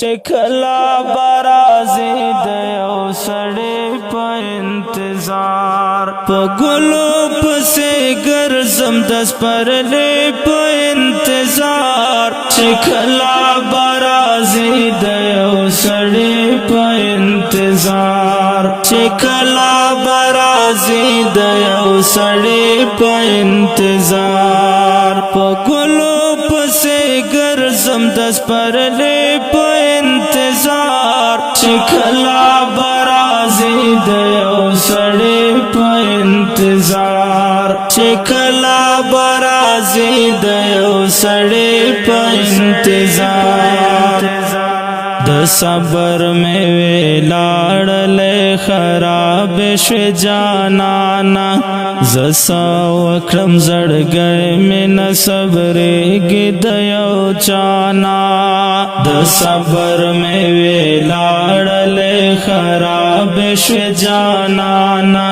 چکلا برازی دیو سڑی پا انتظار پا گلو پسی گرزم دس پرلی پا انتظار چکلا برازی دیو سڑی پا انتظار چکلا برازی دیو سڑی پا انتظار پا گلو پسی گرزم دس پرلی پا انتظار چکلا برازی دیو سڑی پا انتظار چکلا برازی دیو سڑی پا انتظار د صبر میں ویلاړلې خراب شو جانانا زسا وکرم زړګې مې نه صبرېږي د یو چانا د صبر میں ویلاړلې خراب شو جانانا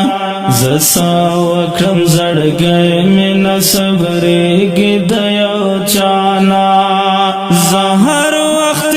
زسا وکرم زړګې مې نه صبرېږي د یو چانا زهر وخت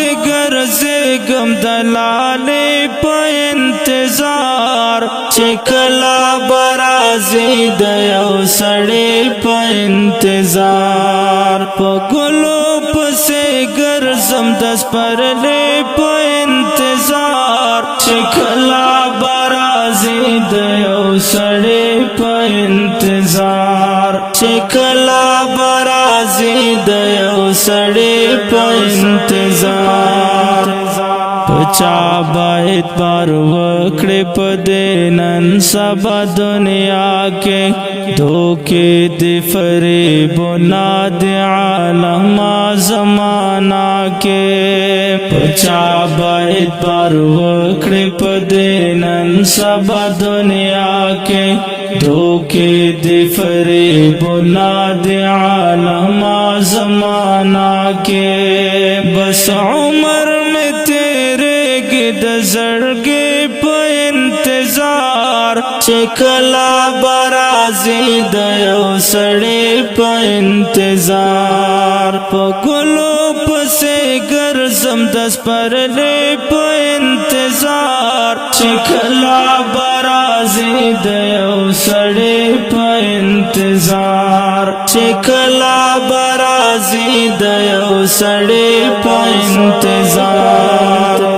گم دلالی پا انتظار چکلا برازی دیو سڑی پا انتظار پا گلو پسی گرزم دس پرلی پا انتظار چکلا برازی دیو سڑی پا انتظار چکلا برازی دیو سڑی پا انتظار پچا باید بار وکڑی پا دینن سبا دنیا کے دھوکے دی فریب و ناد عالم زمانہ کے پچا باید بار وکڑی پا دینن سبا دنیا کے دھوکے دی فریب و ناد عالم زمانہ کے بس عمر میں د زړګي په انتظار چکلا برازي د یو سړی په انتظار په ګلو پسې ګرځم دس پرلې په انتظار چکلا برازي د یو سړی په انتظار چکلا برازي د یو سړی په انتظار